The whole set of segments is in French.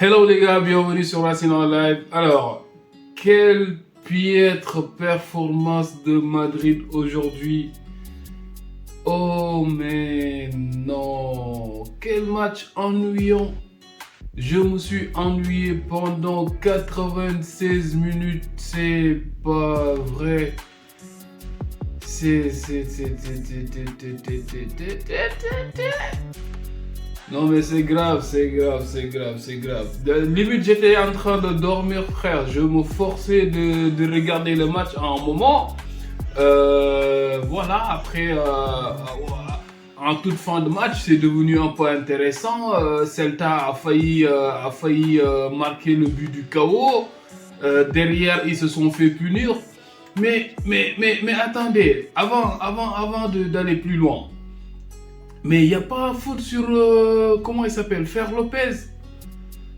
Hello les gars, bienvenue sur Racine en live. Alors, quelle piètre performance de Madrid aujourd'hui. Oh mais non, quel match ennuyant. Je me suis ennuyé pendant 96 minutes, c'est pas vrai. Non mais c'est grave. Limite j'étais en train de dormir frère, je me forçais de regarder le match à un moment. Voilà, après en toute fin de match c'est devenu un peu intéressant. Celta a failli marquer le but du chaos. Derrière ils se sont fait punir. Mais attendez, avant d'aller plus loin. Mais il n'y a pas faute sur, comment il s'appelle, Fer Lopez.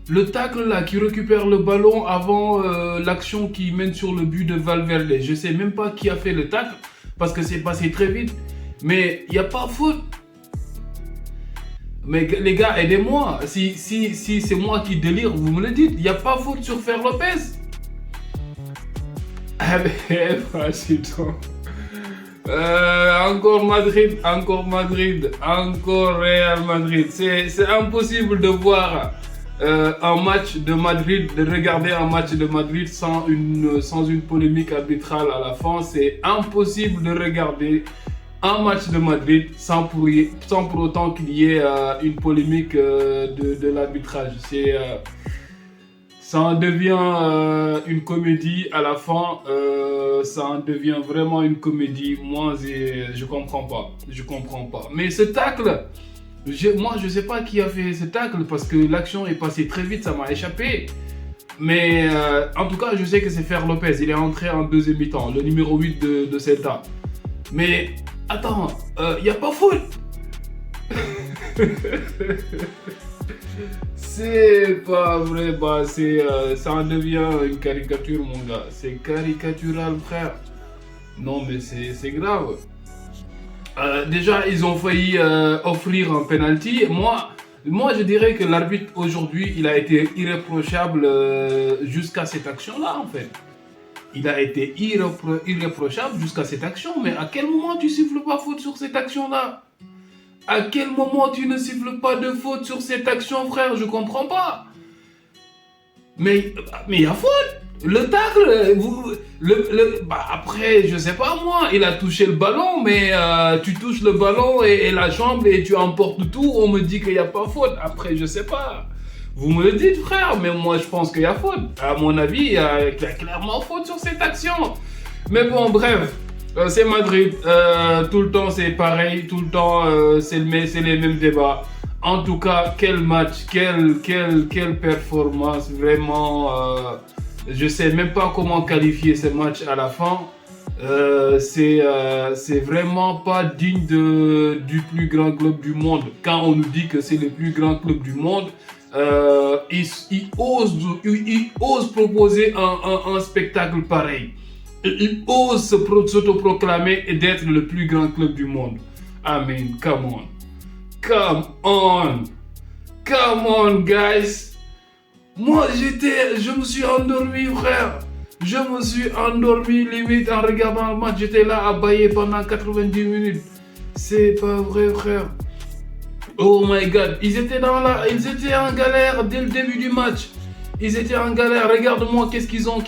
Le tacle là qui récupère le ballon avant l'action qui mène sur le but de Valverde. Je sais même pas qui a fait le tacle parce que c'est passé très vite. Mais il n'y a pas faute. Mais les gars, aidez-moi. Si c'est moi qui délire, vous me le dites. Il n'y a pas faute sur Fer Lopez. Ah ben, vas-y donc. Encore Madrid, encore Real Madrid. C'est impossible de voir un match de Madrid, de regarder un match de Madrid sans une polémique arbitrale à la fin. C'est impossible de regarder un match de Madrid sans pour autant qu'il y ait une polémique de l'arbitrage. Ça en devient une comédie à la fin, ça en devient vraiment une comédie. Moi, je comprends pas. Mais ce tacle, moi je sais pas qui a fait ce tacle parce que l'action est passée très vite, ça m'a échappé. Mais en tout cas, je sais que c'est Fer Lopez, il est entré en deuxième mi-temps, le numéro 8 de Celta. Mais attends, y a pas faute. C'est pas vrai, ça en devient une caricature mon gars, c'est caricatural frère. Non mais c'est grave. Déjà ils ont failli offrir un penalty. Moi je dirais que l'arbitre aujourd'hui il a été irréprochable jusqu'à cette action là en fait. Il a été irréprochable jusqu'à cette action, mais à quel moment tu siffles pas faute sur cette action là? À quel moment tu ne siffles pas de faute sur cette action, frère? Je comprends pas. Mais il y a faute. Le tacle, après, je sais pas moi, il a touché le ballon, mais tu touches le ballon et la jambe et tu emportes tout. On me dit qu'il n'y a pas faute. Après, je sais pas. Vous me le dites, frère, mais moi, je pense qu'il y a faute. À mon avis, il y a clairement faute sur cette action. Mais bon, bref. C'est Madrid, tout le temps c'est pareil, tout le temps c'est les mêmes débats. En tout cas, quel match, quelle performance, vraiment, je sais même pas comment qualifier ce match à la fin. C'est vraiment pas digne du plus grand club du monde. Quand on nous dit que c'est le plus grand club du monde, il ose proposer un spectacle pareil. Et il ose s'autoproclamer et d'être le plus grand club du monde. I mean, come on, guys. Moi, je me suis endormi, frère. Je me suis endormi limite en regardant le match. J'étais là à bailler pendant 90 minutes. C'est pas vrai, frère. Oh my God, ils étaient en galère dès le début du match. Ils étaient en galère. Regarde-moi qu'est-ce qu'ils ont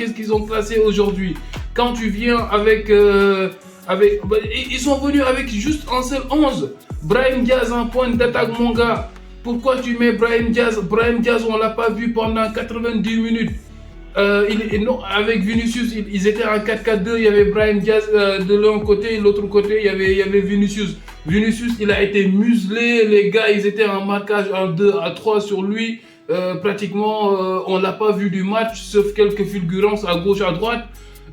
classé aujourd'hui. Quand tu viens avec ils sont venus avec juste un seul 11. Brahim Diaz en point d'attaque, mon gars. Pourquoi tu mets Brahim Diaz? Brahim Diaz, on l'a pas vu pendant 90 minutes. Non, avec Vinicius, ils étaient en 4-4-2. Il y avait Brahim Diaz de l'un côté, de l'autre côté, il y avait Vinicius. Vinicius, il a été muselé. Les gars, ils étaient en marquage en 2 à 3 sur lui. Pratiquement, on l'a pas vu du match, sauf quelques fulgurances à gauche, à droite.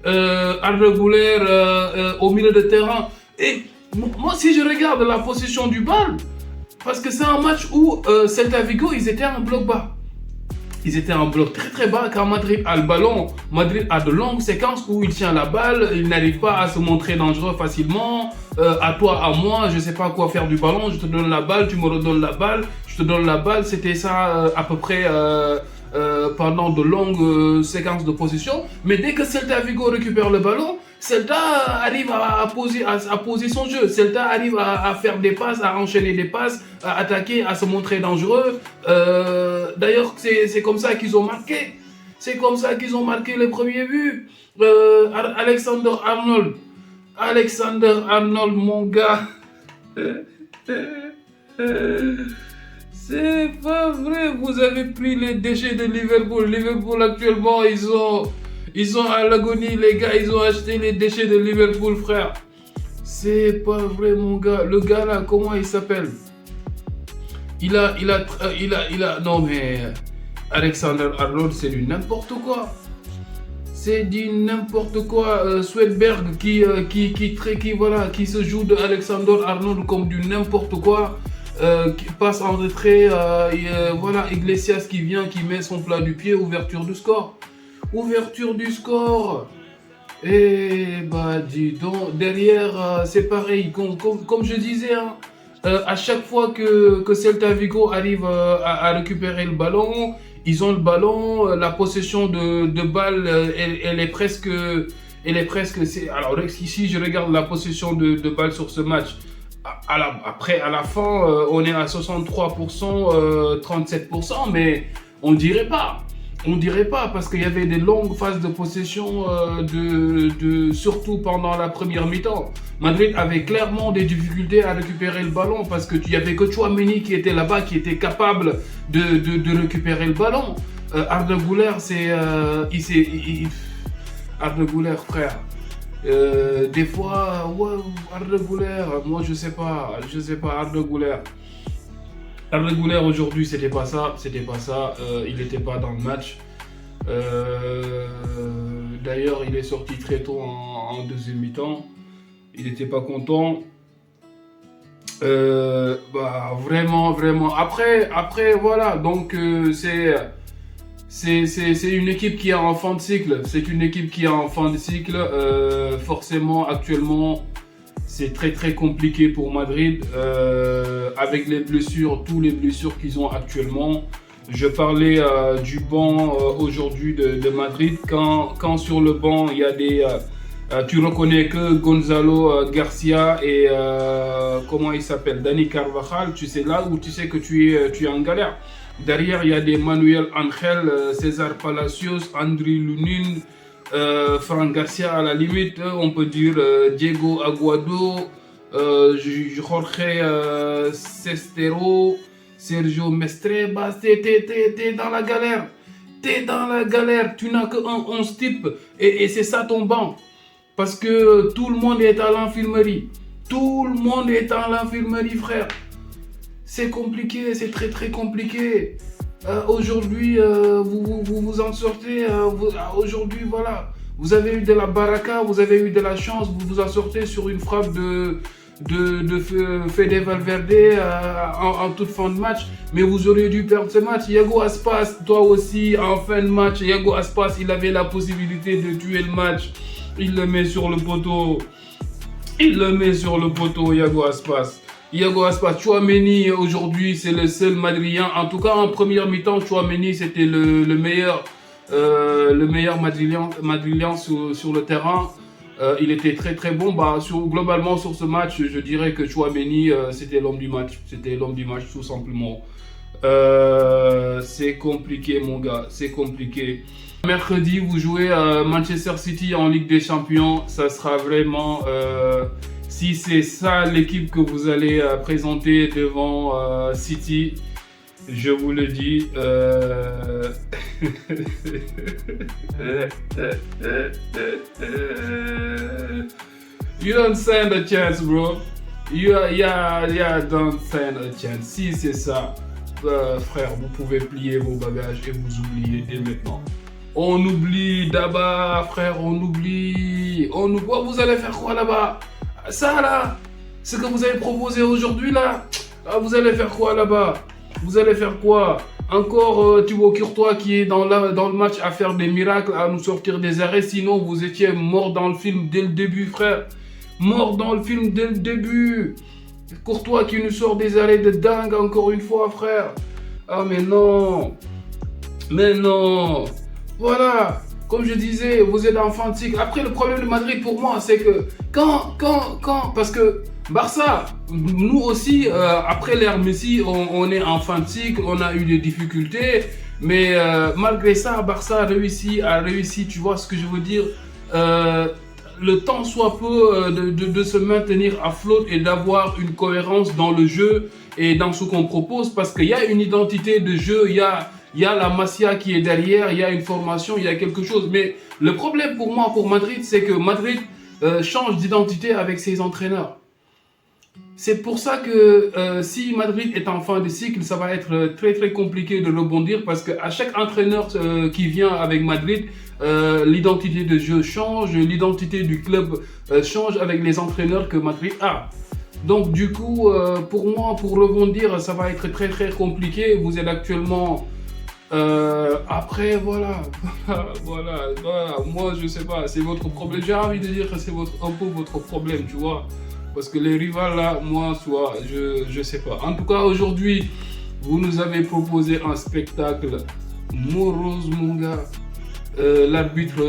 Irrégulière au milieu de terrain. Et moi, si je regarde la possession du ballon, parce que c'est un match où Celta Vigo, ils étaient en bloc bas. Ils étaient en bloc très très bas quand Madrid a le ballon. Madrid a de longues séquences où il tient la balle, il n'arrive pas à se montrer dangereux facilement. À toi, à moi, je sais pas quoi faire du ballon, je te donne la balle, tu me redonnes la balle, je te donne la balle. C'était ça à peu près pendant de longues séquences de possession. Mais dès que Celta Vigo récupère le ballon, Celta arrive à poser son jeu. Celta arrive à faire des passes, à enchaîner des passes, à attaquer, à se montrer dangereux. D'ailleurs, c'est comme ça qu'ils ont marqué. C'est comme ça qu'ils ont marqué le premier but. Alexander Arnold, mon gars. C'est pas vrai, vous avez pris les déchets de Liverpool. Liverpool actuellement, ils sont à l'agonie, les gars, ils ont acheté les déchets de Liverpool, frère. C'est pas vrai, mon gars. Le gars là, comment il s'appelle? Non mais Alexander Arnold, c'est du n'importe quoi. C'est du n'importe quoi. Swedberg qui se joue de Alexander Arnold comme du n'importe quoi. Qui passe en retrait. Voilà, Iglesias qui vient, qui met son plat du pied. Ouverture du score. Et bah dis donc, derrière, c'est pareil. Comme je disais, hein, à chaque fois que Celta Vigo arrive à récupérer le ballon, ils ont le ballon, la possession de balle, elle est presque. Alors ici, je regarde la possession de balle sur ce match. À la fin, on est à 63%, 37%, mais on dirait pas. Parce qu'il y avait des longues phases de possession, surtout pendant la première mi-temps. Madrid avait clairement des difficultés à récupérer le ballon parce qu'il n'y avait que Tchouaméni qui était là-bas, qui était capable de récupérer le ballon. Arda Güler, Arda Güler, frère. Des fois, ouais, Arda Güler, moi je sais pas, Arda Güler. Arda Güler aujourd'hui, c'était pas ça, il n'était pas dans le match. D'ailleurs, il est sorti très tôt en deuxième mi-temps. Il n'était pas content. Vraiment. Après, voilà. Donc, c'est une équipe qui est en fin de cycle. Forcément, actuellement, c'est très compliqué pour Madrid. Avec les blessures, toutes les blessures qu'ils ont actuellement. Je parlais du banc aujourd'hui de Madrid. Quand sur le banc, il y a des... tu reconnais que Gonzalo Garcia et comment il s'appelle, Dani Carvajal. Tu sais là où tu sais que tu es en galère. Derrière, il y a des Manuel Angel, César Palacios, Andriy Lunin, Fran Garcia à la limite. On peut dire Diego Aguado, Jorge Cestero, Sergio Mestre. Bah, t'es dans la galère. Tu n'as que un 11 type et c'est ça ton banc. Parce que tout le monde est à l'infirmerie. Frère. C'est compliqué, c'est très compliqué. Aujourd'hui, vous vous en sortez. Aujourd'hui, voilà. Vous avez eu de la baraka, vous avez eu de la chance. Vous vous en sortez sur une frappe de Fede Valverde en toute fin de match. Mais vous auriez dû perdre ce match. Iago Aspas, toi aussi, en fin de match. Iago Aspas, il avait la possibilité de tuer le match. Il le met sur le poteau. Iago Aspas. Tchouaméni, aujourd'hui, c'est le seul Madrilèn. En tout cas, en première mi-temps, Tchouaméni, c'était le meilleur Madrilèn sur le terrain. Il était très bon. Globalement, sur ce match, je dirais que Tchouaméni, c'était l'homme du match. Tout simplement. C'est compliqué, mon gars. C'est compliqué. Mercredi, vous jouez à Manchester City en Ligue des Champions. Ça sera vraiment... si c'est ça l'équipe que vous allez présenter devant City, je vous le dis. You don't stand a chance, bro. Don't stand a chance. Si c'est ça, frère, vous pouvez plier vos bagages et vous oublier dès maintenant. On oublie Daba, frère, on oublie. Vous allez faire quoi là-bas? Ça là, ce que vous avez proposé aujourd'hui là, vous allez faire quoi là-bas? Vous allez faire quoi? Encore Thibaut Courtois qui est dans le match à faire des miracles, à nous sortir des arrêts. Sinon, vous étiez mort dans le film dès le début, frère. Courtois qui nous sort des arrêts de dingue encore une fois, frère. Ah mais non. Mais non. Voilà. Comme je disais, vous êtes enfantique. Après, le problème de Madrid pour moi, c'est que parce que Barça, nous aussi, après l'ère Messi, on est enfantique, on a eu des difficultés. Mais malgré ça, Barça a réussi, tu vois ce que je veux dire. Le temps soit peu de se maintenir à flotte et d'avoir une cohérence dans le jeu et dans ce qu'on propose, parce qu'il y a une identité de jeu, il y a la Masia qui est derrière, il y a une formation, il y a quelque chose. Mais le problème pour moi, pour Madrid, c'est que Madrid change d'identité avec ses entraîneurs. C'est pour ça que si Madrid est en fin de cycle, ça va être très très compliqué de rebondir, parce qu'à chaque entraîneur qui vient avec Madrid, l'identité de jeu change, l'identité du club change avec les entraîneurs que Madrid a. Donc du coup, pour moi, pour rebondir, ça va être très très compliqué. Vous êtes actuellement... après, voilà. Moi, je sais pas, c'est votre problème. J'ai envie de dire que c'est un peu votre problème, tu vois. Parce que les rivales là, moi, soit, je sais pas. En tout cas, aujourd'hui, vous nous avez proposé un spectacle morose, mon gars. L'arbitre,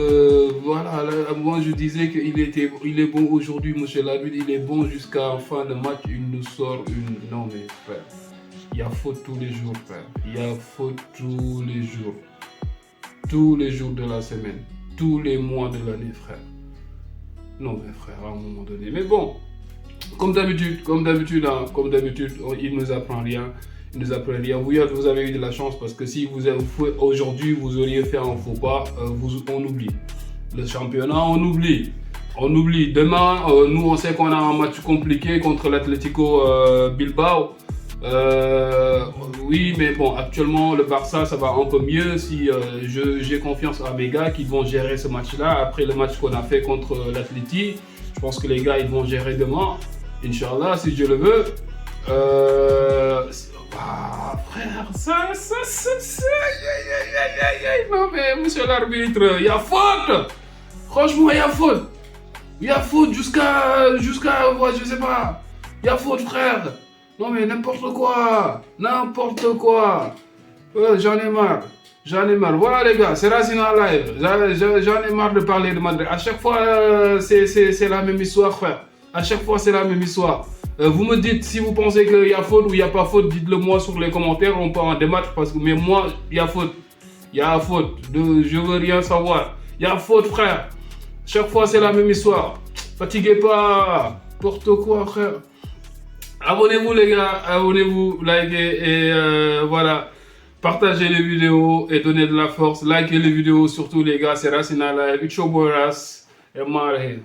voilà, là, moi je disais il est bon aujourd'hui, monsieur l'arbitre, il est bon jusqu'à la fin de match, il nous sort une... Non mais frère, il y a faute tous les jours, frère. Il y a faute tous les jours. Tous les jours de la semaine. Tous les mois de l'année, frère. Non mais frère, à un moment donné. Mais bon, comme d'habitude, il nous apprend rien. Il nous apprend rien. Vous avez eu de la chance, parce que si vous avez fait aujourd'hui, vous auriez fait un faux pas, on oublie. Le championnat, on oublie. On oublie. Demain, nous, on sait qu'on a un match compliqué contre l'Atlético Bilbao. Oui, mais bon, actuellement, le Barça, ça va un peu mieux. Si j'ai confiance à mes gars qui vont gérer ce match-là. Après le match qu'on a fait contre l'Atleti, je pense que les gars, ils vont gérer demain. Inch'Allah, si Dieu le veut. Frère, non mais monsieur l'arbitre, il y a faute. Franchement, il y a faute. Il y a faute jusqu'à, ouais, je sais pas. Il y a faute, frère. Non mais n'importe quoi. J'en ai marre. Voilà les gars, c'est Racine en live. J'en ai marre de parler de Madrid. À chaque fois, c'est la même histoire, frère. À chaque fois, c'est la même histoire. Vous me dites si vous pensez qu'il y a faute ou il n'y a pas faute, dites-le moi sur les commentaires, on peut en débattre, parce que mais moi, il y a faute. Il y a faute. Je veux rien savoir. Il y a faute, frère. Chaque fois, c'est la même histoire. Fatiguez pas. N'importe quoi, frère. Abonnez-vous les gars, abonnez-vous, likez et voilà. Partagez les vidéos et donnez de la force. Likez les vidéos surtout les gars, c'est Racine Live. It's your boy Ras et Maré.